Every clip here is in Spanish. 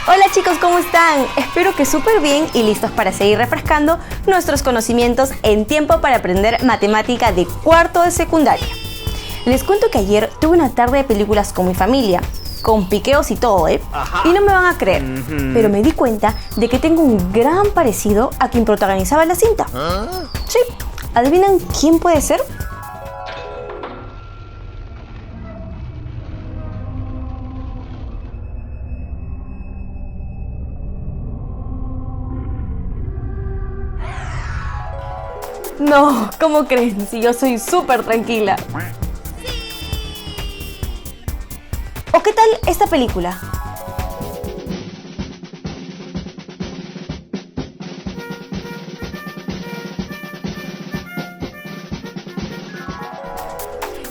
Hola chicos, ¿cómo están? Espero que súper bien y listos para seguir refrescando nuestros conocimientos en tiempo para aprender matemática de cuarto de secundaria. Les cuento que ayer tuve una tarde de películas con mi familia, con piqueos y todo, Ajá. Y no me van a creer, pero me di cuenta de que tengo un gran parecido a quien protagonizaba la cinta. Sí, ¿adivinan quién puede ser? No, ¿cómo creen? Si yo soy súper tranquila. ¿O qué tal esta película?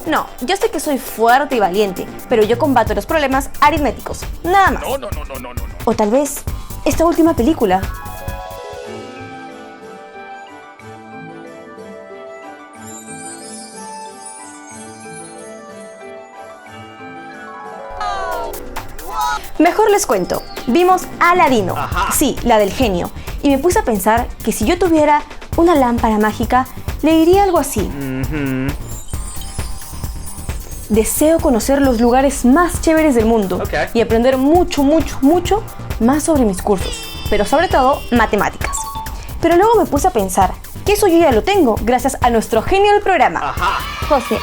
No, yo sé que soy fuerte y valiente, pero yo combato los problemas aritméticos, nada más. No. O tal vez esta última película. Mejor les cuento, vimos Aladino, Ajá. sí, la del genio, y me puse a pensar que si yo tuviera una lámpara mágica, le diría algo así. Deseo conocer los lugares más chéveres del mundo Ok. y aprender mucho más sobre mis cursos, pero sobre todo matemáticas. Pero luego me puse a pensar que eso yo ya lo tengo gracias a nuestro genio del programa, Ajá. José.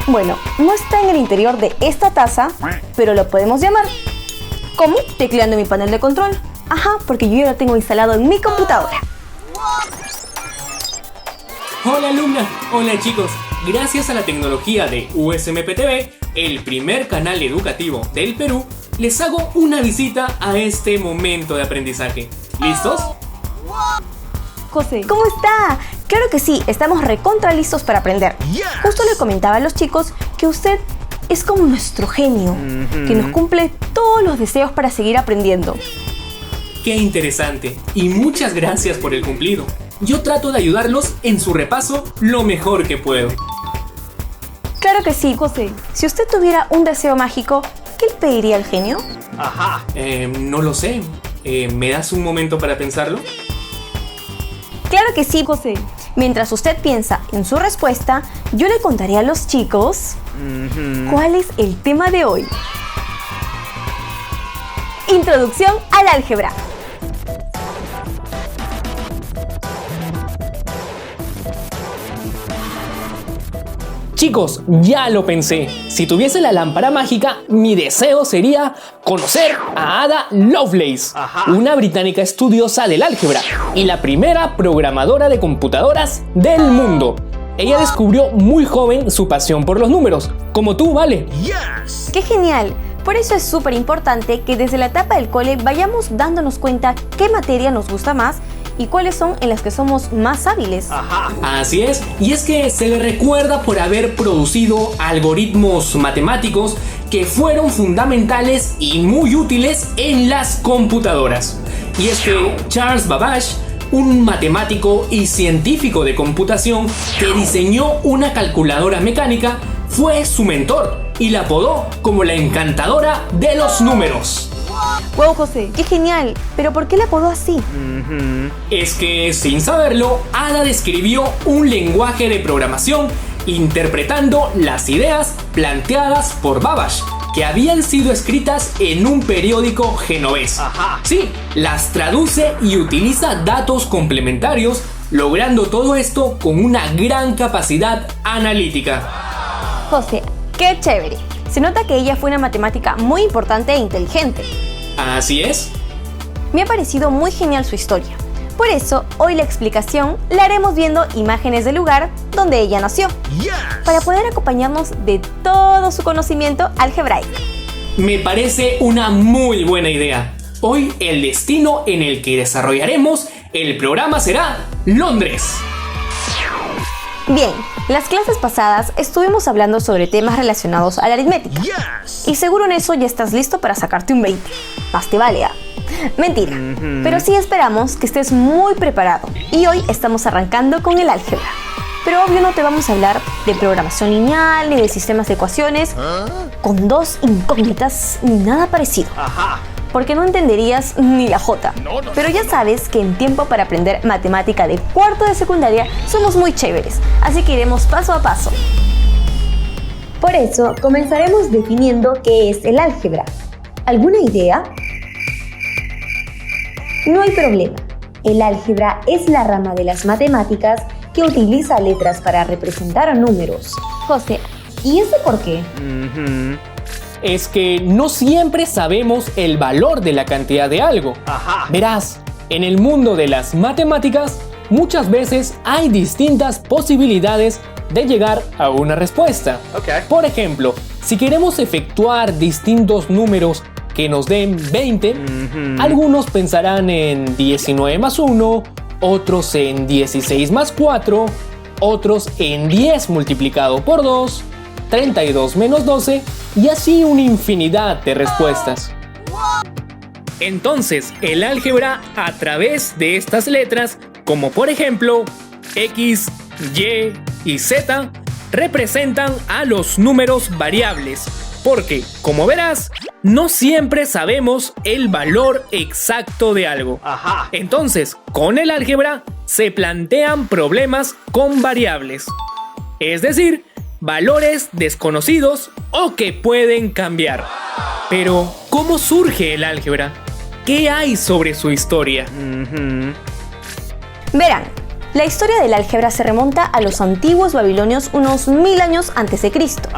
Bueno, no está en el interior de esta taza, pero lo podemos llamar. ¿Cómo? Tecleando mi panel de control. Ajá, porque yo ya lo tengo instalado en mi computadora. Hola alumnas, hola chicos. Gracias a la tecnología de USMPTV, el primer canal educativo del Perú, les hago una visita a este momento de aprendizaje. ¿Listos? José, ¿cómo está? Claro que sí, estamos recontra listos para aprender. Justo le comentaba a los chicos que usted es como nuestro genio, que nos cumple todos los deseos para seguir aprendiendo. Qué interesante y muchas gracias por el cumplido. Yo trato de ayudarlos en su repaso lo mejor que puedo. Claro que sí, José. Si usted tuviera un deseo mágico, ¿qué le pediría al genio? Ajá. No lo sé. ¿Me das un momento para pensarlo? Claro que sí, José. Mientras usted piensa en su respuesta, yo le contaré a los chicos cuál es el tema de hoy. Introducción al álgebra. Chicos, ya lo pensé. Si tuviese la lámpara mágica, mi deseo sería conocer a Ada Lovelace, Ajá. una británica estudiosa del álgebra y la primera programadora de computadoras del mundo. Ella descubrió muy joven su pasión por los números, como tú, ¿vale? ¡Qué genial! Por eso es súper importante que desde la etapa del cole vayamos dándonos cuenta qué materia nos gusta más y cuáles son en las que somos más hábiles. Ajá. Así es, y es que se le recuerda por haber producido algoritmos matemáticos que fueron fundamentales y muy útiles en las computadoras. Y es que Charles Babbage, un matemático y científico de computación que diseñó una calculadora mecánica, fue su mentor y la apodó como la encantadora de los números. ¡Wow, José! ¡Qué genial! ¿Pero por qué la apodó así? Es que, sin saberlo, Ada describió un lenguaje de programación interpretando las ideas planteadas por Babbage, que habían sido escritas en un periódico genovés. Ajá. Sí, las traduce y utiliza datos complementarios, logrando todo esto con una gran capacidad analítica. José, ¡qué chévere! Se nota que ella fue una matemática muy importante e inteligente. Así es. Me ha parecido muy genial su historia. Por eso, hoy la explicación la haremos viendo imágenes del lugar donde ella nació, para poder acompañarnos de todo su conocimiento algebraico. Me parece una muy buena idea. Hoy el destino en el que desarrollaremos el programa será Londres. Bien, las clases pasadas estuvimos hablando sobre temas relacionados a la aritmética. Y seguro en eso ya estás listo para sacarte un 20. Más te vale, ¿ah? Mentira, pero sí esperamos que estés muy preparado. Y hoy estamos arrancando con el álgebra. Pero obvio no te vamos a hablar de programación lineal ni de sistemas de ecuaciones con dos incógnitas ni nada parecido. Porque no entenderías ni la J. Pero ya sabes que en tiempo para aprender matemática de cuarto de secundaria somos muy chéveres, así que iremos paso a paso. Por eso comenzaremos definiendo qué es el álgebra. ¿Alguna idea? No hay problema. El álgebra es la rama de las matemáticas que utiliza letras para representar números. José, ¿y eso por qué? Es que no siempre sabemos el valor de la cantidad de algo. Verás, en el mundo de las matemáticas, muchas veces hay distintas posibilidades de llegar a una respuesta. Por ejemplo, si queremos efectuar distintos números que nos den 20, algunos pensarán en 19 más 1, otros en 16 más 4, otros en 10 multiplicado por 2, 32 menos 12 y así una infinidad de respuestas. Entonces, el álgebra a través de estas letras, como por ejemplo X, Y y Z, representan a los números variables, porque, como verás, no siempre sabemos el valor exacto de algo. Entonces, con el álgebra se plantean problemas con variables, es decir, valores desconocidos o que pueden cambiar. Pero, ¿cómo surge el álgebra? ¿Qué hay sobre su historia? Verán, la historia del álgebra se remonta a los antiguos babilonios unos 1000 años antes de Cristo,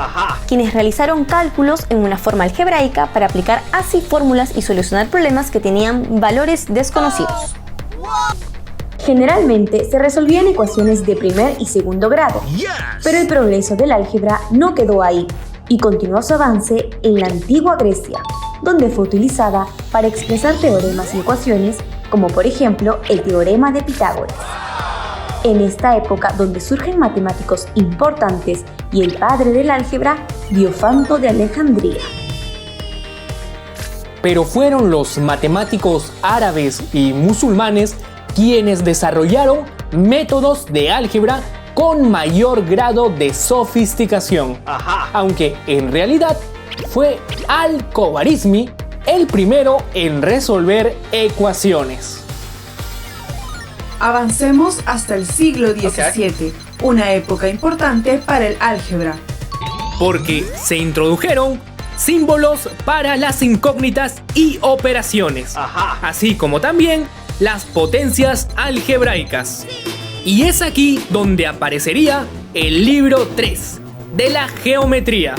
quienes realizaron cálculos en una forma algebraica para aplicar así fórmulas y solucionar problemas que tenían valores desconocidos. Generalmente se resolvían ecuaciones de primer y segundo grado, pero el progreso del álgebra no quedó ahí y continuó su avance en la antigua Grecia, donde fue utilizada para expresar teoremas y ecuaciones como por ejemplo el teorema de Pitágoras. En esta época donde surgen matemáticos importantes y el padre del álgebra, Diofanto de Alejandría. Pero fueron los matemáticos árabes y musulmanes quienes desarrollaron métodos de álgebra con mayor grado de sofisticación. Aunque en realidad fue Al-Khwarizmi el primero en resolver ecuaciones. Avancemos hasta el siglo XVII, una época importante para el álgebra. Porque se introdujeron símbolos para las incógnitas y operaciones, así como también las potencias algebraicas. Y es aquí donde aparecería el libro 3 de la geometría,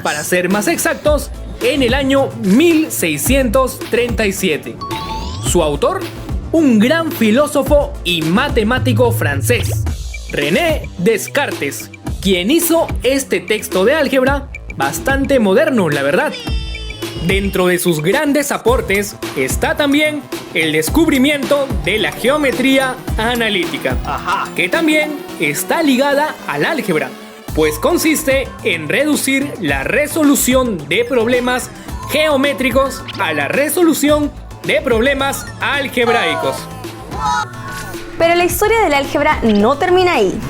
para ser más exactos, en el año 1637. Su autor, un gran filósofo y matemático francés, René Descartes, quien hizo este texto de álgebra bastante moderno, la verdad. Dentro de sus grandes aportes está también el descubrimiento de la geometría analítica, que también está ligada al álgebra, pues consiste en reducir la resolución de problemas geométricos a la resolución de problemas algebraicos. Pero la historia del álgebra no termina ahí.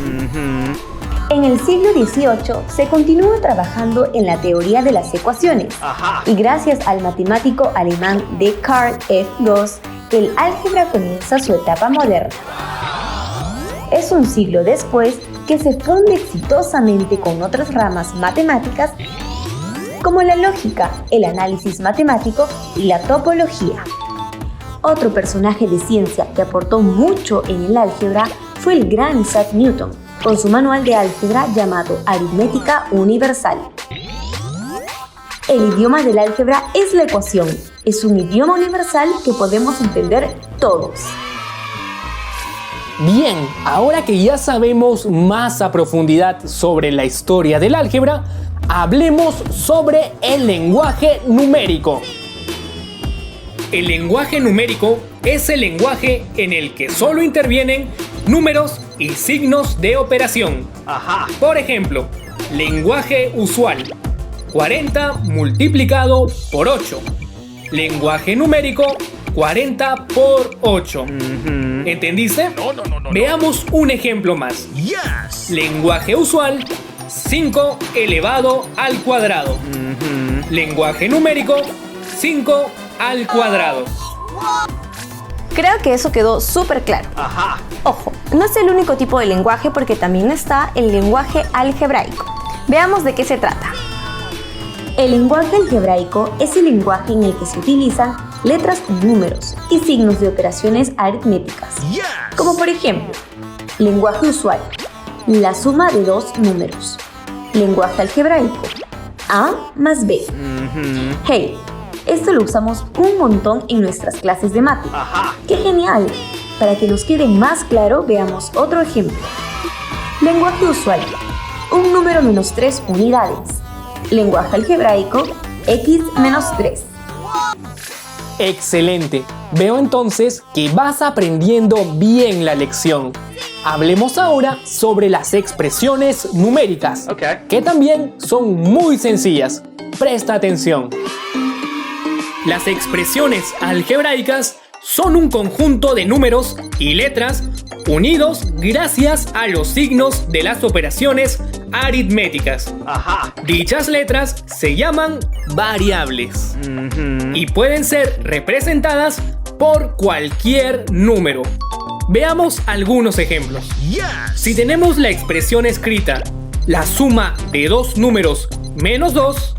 En el siglo XVIII se continúa trabajando en la teoría de las ecuaciones y gracias al matemático alemán de Carl F. Gauss, el álgebra comienza su etapa moderna. Es un siglo después que se funde exitosamente con otras ramas matemáticas como la lógica, el análisis matemático y la topología. Otro personaje de ciencia que aportó mucho en el álgebra fue el gran Isaac Newton, con su manual de álgebra llamado Aritmética Universal. El idioma del álgebra es la ecuación. Es un idioma universal que podemos entender todos. Bien, ahora que ya sabemos más a profundidad sobre la historia del álgebra, hablemos sobre el lenguaje numérico. El lenguaje numérico es el lenguaje en el que solo intervienen números y signos de operación. Por ejemplo, lenguaje usual, 40 multiplicado por 8. Lenguaje numérico, 40 por 8. ¿Entendiste? No. Veamos un ejemplo más. Lenguaje usual, 5 elevado al cuadrado. Lenguaje numérico, 5 al cuadrado. Creo que eso quedó súper claro. Ajá. Ojo, no es el único tipo de lenguaje porque también está el lenguaje algebraico. Veamos de qué se trata. El lenguaje algebraico es el lenguaje en el que se utilizan letras y números y signos de operaciones aritméticas. Como por ejemplo, lenguaje usual, la suma de dos números. Lenguaje algebraico, A más B. Hey, esto lo usamos un montón en nuestras clases de mate. ¡Qué genial! Para que nos quede más claro, veamos otro ejemplo. Lenguaje usual, un número menos 3 unidades. Lenguaje algebraico, x menos 3. Excelente. Veo entonces que vas aprendiendo bien la lección. Hablemos ahora sobre las expresiones numéricas, que también son muy sencillas. Presta atención. Las expresiones algebraicas son un conjunto de números y letras unidos gracias a los signos de las operaciones aritméticas. Dichas letras se llaman variables y pueden ser representadas por cualquier número. Veamos algunos ejemplos. Si tenemos la expresión escrita, la suma de dos números menos 2,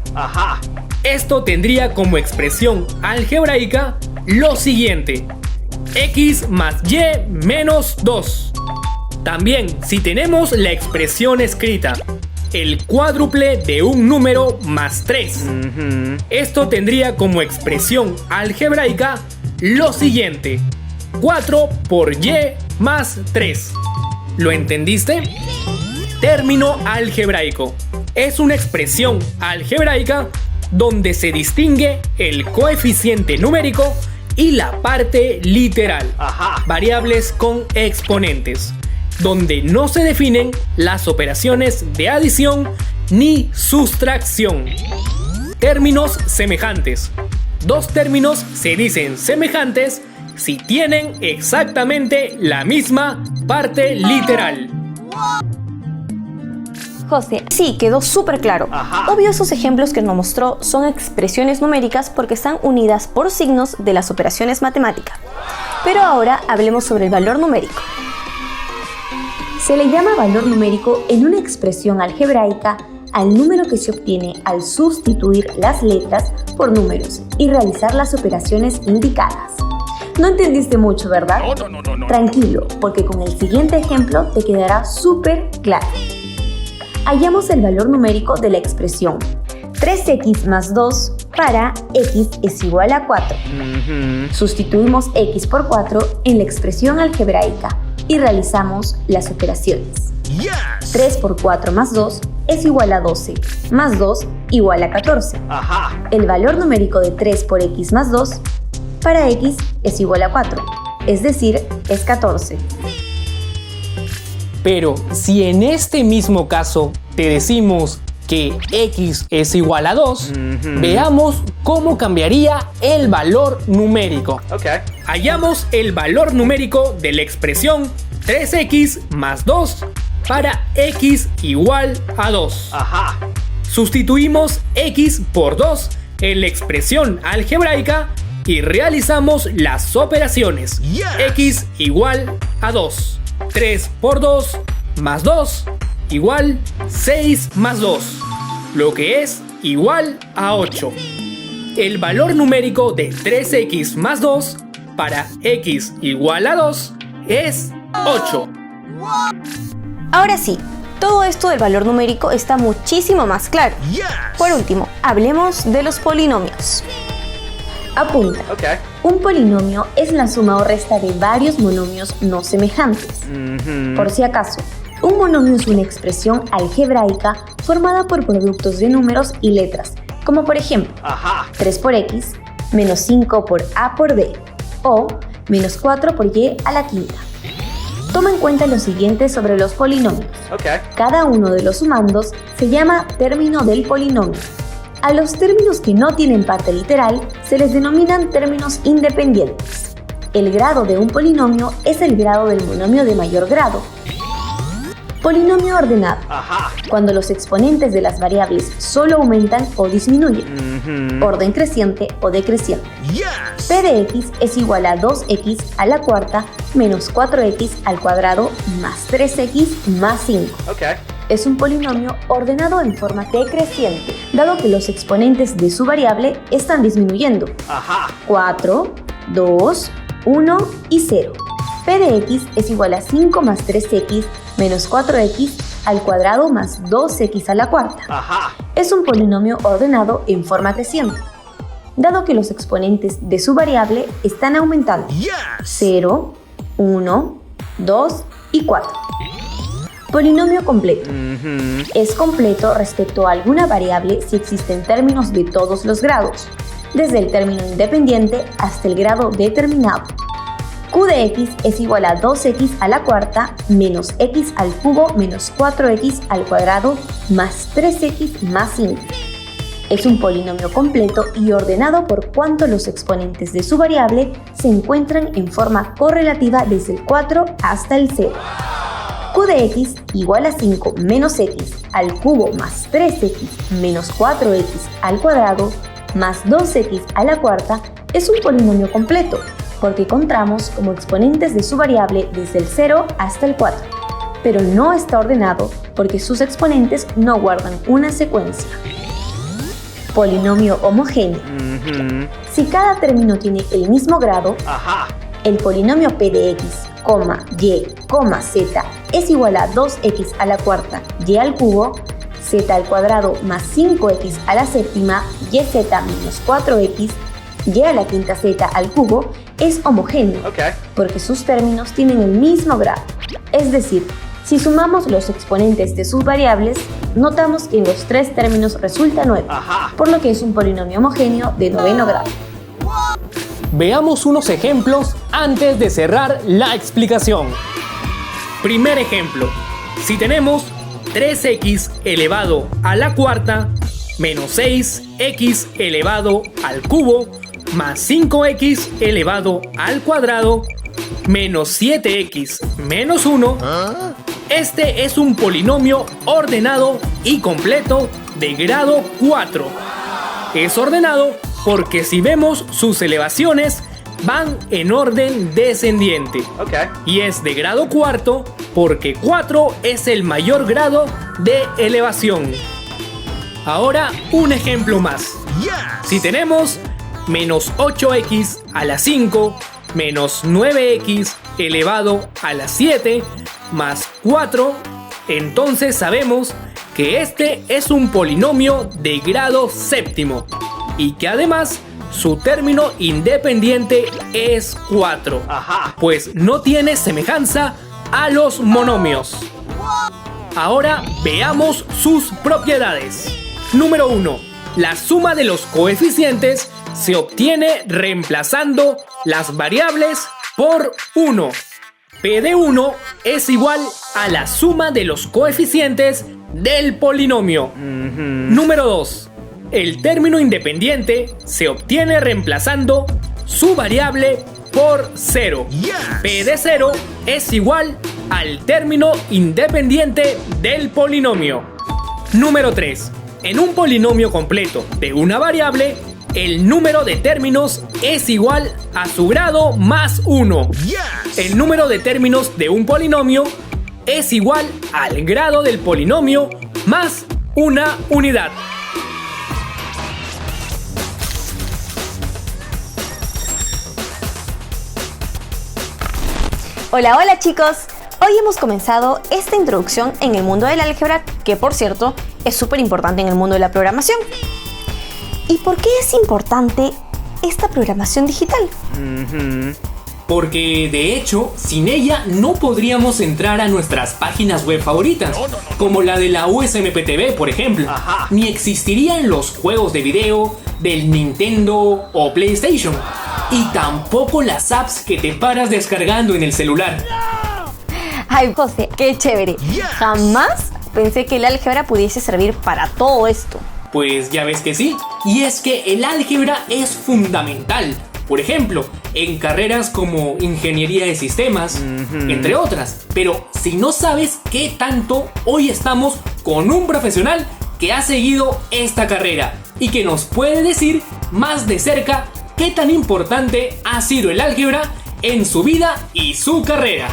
esto tendría como expresión algebraica lo siguiente: x más y menos 2. También, si tenemos la expresión escrita, el cuádruple de un número más 3, esto tendría como expresión algebraica lo siguiente: 4 por y más 3. ¿Lo entendiste? Término algebraico. Es una expresión algebraica donde se distingue el coeficiente numérico y la parte literal. Variables con exponentes, donde no se definen las operaciones de adición ni sustracción. Términos semejantes. Dos términos se dicen semejantes si tienen exactamente la misma parte literal. José, sí, quedó súper claro. Obvio, esos ejemplos que nos mostró son expresiones numéricas porque están unidas por signos de las operaciones matemáticas. Pero ahora hablemos sobre el valor numérico. Se le llama valor numérico en una expresión algebraica al número que se obtiene al sustituir las letras por números y realizar las operaciones indicadas. No entendiste mucho, ¿verdad? No. Tranquilo, porque con el siguiente ejemplo te quedará súper claro. Hallamos el valor numérico de la expresión 3x más 2 para x es igual a 4. Sustituimos x por 4 en la expresión algebraica y realizamos las operaciones. 3 por 4 más 2 es igual a 12, más 2 igual a 14. El valor numérico de 3 por x más 2 para x es igual a 4, es decir, es 14. Pero si en este mismo caso te decimos que x es igual a 2, veamos cómo cambiaría el valor numérico. Hallamos el valor numérico de la expresión 3x más 2 para x igual a 2. Sustituimos x por 2 en la expresión algebraica y realizamos las operaciones. X igual a 2. 3 por 2 más 2 igual 6 más 2, lo que es igual a 8. El valor numérico de 3x más 2 para x igual a 2 es 8. Ahora sí, todo esto del valor numérico está muchísimo más claro. Por último, hablemos de los polinomios. Apunta. Un polinomio es la suma o resta de varios monomios no semejantes. Por si acaso, un monomio es una expresión algebraica formada por productos de números y letras, como por ejemplo, 3 por x, menos 5 por a por b, o menos 4 por y a la quinta. Toma en cuenta lo siguiente sobre los polinomios. Cada uno de los sumandos se llama término del polinomio. A los términos que no tienen parte literal se les denominan términos independientes. El grado de un polinomio es el grado del monomio de mayor grado. Polinomio ordenado. Cuando los exponentes de las variables solo aumentan o disminuyen. Orden creciente o decreciente. P de x es igual a 2x a la cuarta menos 4x al cuadrado más 3x más 5. Es un polinomio ordenado en forma decreciente, dado que los exponentes de su variable están disminuyendo. 4, 2, 1 y 0. P de x es igual a 5 más 3x menos 4x al cuadrado más 2x a la cuarta. Es un polinomio ordenado en forma creciente, dado que los exponentes de su variable están aumentando. 0, 1, 2 y 4. Polinomio completo. Es completo respecto a alguna variable si existen términos de todos los grados, desde el término independiente hasta el grado determinado. Q de x es igual a 2x a la cuarta menos x al cubo menos 4x al cuadrado más 3x más 5. Es un polinomio completo y ordenado por cuanto los exponentes de su variable se encuentran en forma correlativa desde el 4 hasta el 0. Q de x igual a 5 menos x al cubo más 3x menos 4x al cuadrado más 2x a la cuarta es un polinomio completo, porque contamos como exponentes de su variable desde el 0 hasta el 4, pero no está ordenado porque sus exponentes no guardan una secuencia. Polinomio homogéneo. Si cada término tiene el mismo grado, el polinomio P de x, y, z es igual a 2x a la cuarta y al cubo, z al cuadrado más 5x a la séptima, yz menos 4x, y a la quinta z al cubo, es homogéneo, porque sus términos tienen el mismo grado. Es decir, si sumamos los exponentes de sus variables, notamos que en los tres términos resulta 9, por lo que es un polinomio homogéneo de noveno grado. Veamos unos ejemplos antes de cerrar la explicación. Primer ejemplo. Si tenemos 3x elevado a la cuarta menos 6x elevado al cubo más 5x elevado al cuadrado menos 7x menos 1, este es un polinomio ordenado y completo de grado 4. Es ordenado porque si vemos sus elevaciones van en orden descendiente. Y es de grado cuarto porque 4 es el mayor grado de elevación. Ahora un ejemplo más. Si tenemos menos 8x a la 5 menos 9x elevado a la 7 más 4, entonces sabemos que este es un polinomio de grado séptimo y que además su término independiente es 4, pues no tiene semejanza a los monomios. Ahora veamos sus propiedades. Número 1. La suma de los coeficientes se obtiene reemplazando las variables por 1. P de 1 es igual a la suma de los coeficientes del polinomio. Número 2. El término independiente se obtiene reemplazando su variable por 0. P de 0 es igual al término independiente del polinomio. Número 3. En un polinomio completo de una variable, el número de términos es igual a su grado más 1. El número de términos de un polinomio es igual al grado del polinomio más una unidad. Hola, hola chicos. Hoy hemos comenzado esta introducción en el mundo del álgebra, que por cierto es súper importante en el mundo de la programación. ¿Y por qué es importante esta programación digital? Porque de hecho, sin ella no podríamos entrar a nuestras páginas web favoritas, como la de la USMPTV, por ejemplo. Ni existirían los juegos de video del Nintendo o PlayStation. Y tampoco las apps que te paras descargando en el celular. Ay, José, qué chévere. Jamás pensé que el álgebra pudiese servir para todo esto. Pues ya ves que sí. Y es que el álgebra es fundamental, Por ejemplo, en carreras como ingeniería de sistemas, entre otras. Pero si no sabes qué tanto, hoy estamos con un profesional que ha seguido esta carrera y que nos puede decir más de cerca qué tan importante ha sido el álgebra en su vida y su carrera.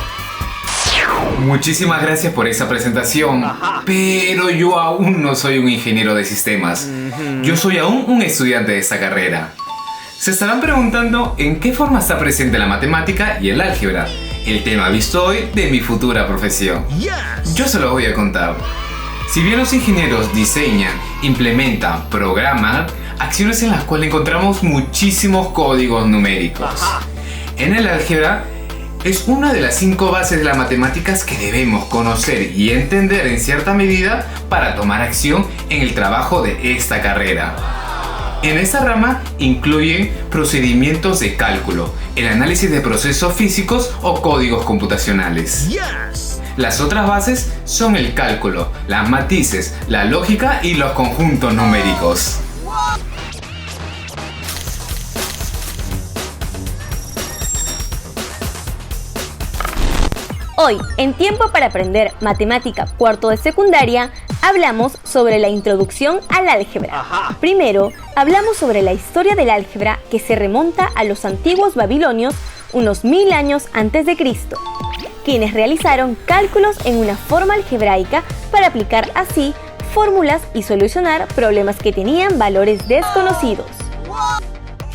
Muchísimas gracias por esa presentación, pero yo aún no soy un ingeniero de sistemas. Yo soy aún un estudiante de esta carrera. Se estarán preguntando en qué forma está presente la matemática y el álgebra, el tema visto hoy de mi futura profesión. Yo se lo voy a contar. Si bien los ingenieros diseñan, implementan, programan, acciones en las cuales encontramos muchísimos códigos numéricos. En el álgebra es una de las 5 bases de las matemáticas que debemos conocer y entender en cierta medida para tomar acción en el trabajo de esta carrera. En esta rama incluyen procedimientos de cálculo, el análisis de procesos físicos o códigos computacionales. Las otras bases son el cálculo, las matrices, la lógica y los conjuntos numéricos. Hoy, en Tiempo para Aprender Matemática cuarto de secundaria, hablamos sobre la introducción al álgebra. Primero, hablamos sobre la historia del álgebra que se remonta a los antiguos babilonios unos 1000 años antes de Cristo, quienes realizaron cálculos en una forma algebraica para aplicar así fórmulas y solucionar problemas que tenían valores desconocidos.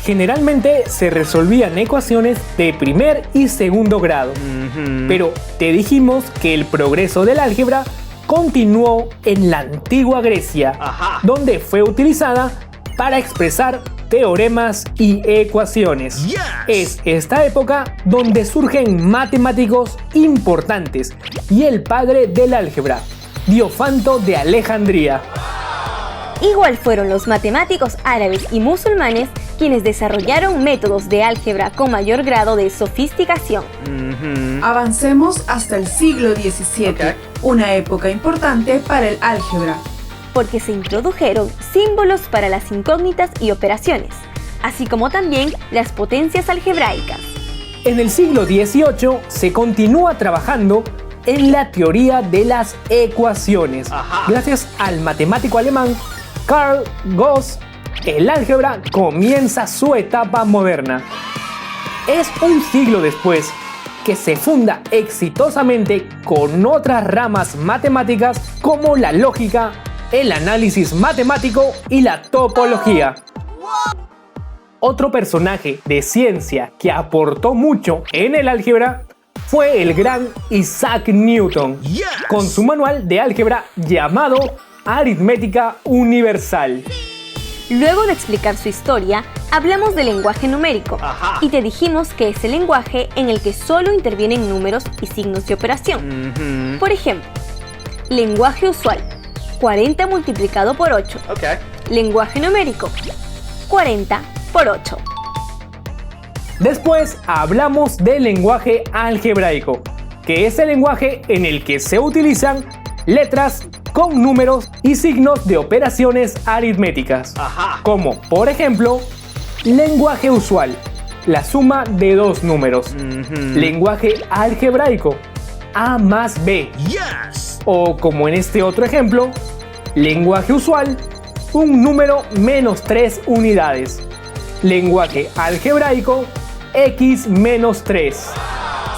Generalmente se resolvían ecuaciones de primer y segundo grado, pero te dijimos que el progreso del álgebra continuó en la antigua Grecia, donde fue utilizada para expresar teoremas y ecuaciones. Es esta época donde surgen matemáticos importantes y el padre del álgebra, Diofanto de Alejandría. Igual fueron los matemáticos árabes y musulmanes quienes desarrollaron métodos de álgebra con mayor grado de sofisticación. Avancemos hasta el siglo XVII, una época importante para el álgebra, porque se introdujeron símbolos para las incógnitas y operaciones, así como también las potencias algebraicas. En el siglo XVIII se continúa trabajando en la teoría de las ecuaciones. Gracias al matemático alemán Carl Gauss, el álgebra comienza su etapa moderna. Es un siglo después que se funda exitosamente con otras ramas matemáticas como la lógica, el análisis matemático y la topología. Otro personaje de ciencia que aportó mucho en el álgebra fue el gran Isaac Newton, con su manual de álgebra llamado Aritmética Universal. Luego de explicar su historia, hablamos del lenguaje numérico y te dijimos que es el lenguaje en el que solo intervienen números y signos de operación. Por ejemplo, lenguaje usual, 40 multiplicado por 8. Lenguaje numérico, 40 por 8. Después hablamos del lenguaje algebraico, que es el lenguaje en el que se utilizan letras con números y signos de operaciones aritméticas, como por ejemplo, lenguaje usual, la suma de dos números, lenguaje algebraico, A más B, o como en este otro ejemplo, lenguaje usual, un número menos 3 unidades, lenguaje algebraico, X menos 3.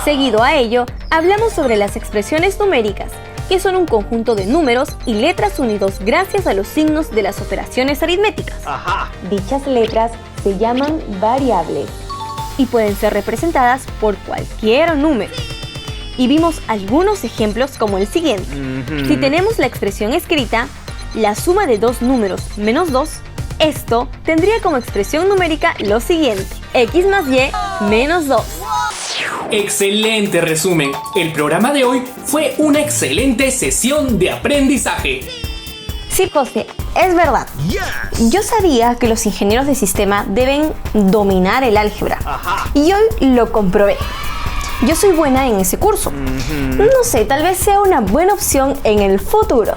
Seguido a ello, hablamos sobre las expresiones numéricas, que son un conjunto de números y letras unidos gracias a los signos de las operaciones aritméticas. Dichas letras se llaman variables y pueden ser representadas por cualquier número. Y vimos algunos ejemplos como el siguiente. Si tenemos la expresión escrita, la suma de dos números menos 2, esto tendría como expresión numérica lo siguiente: X más Y menos 2. Excelente resumen. El programa de hoy fue una excelente sesión de aprendizaje. Sí, José, es verdad. Yo sabía que los ingenieros de sistema deben dominar el álgebra. Y hoy lo comprobé. Yo soy buena en ese curso. No sé, tal vez sea una buena opción en el futuro.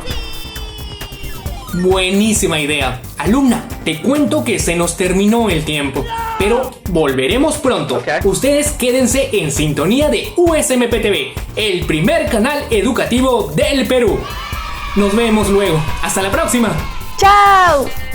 Buenísima idea. Alumna, te cuento que se nos terminó el tiempo, pero volveremos pronto. Ustedes quédense en sintonía de USMP TV, el primer canal educativo del Perú. Nos vemos luego. Hasta la próxima. ¡Chao!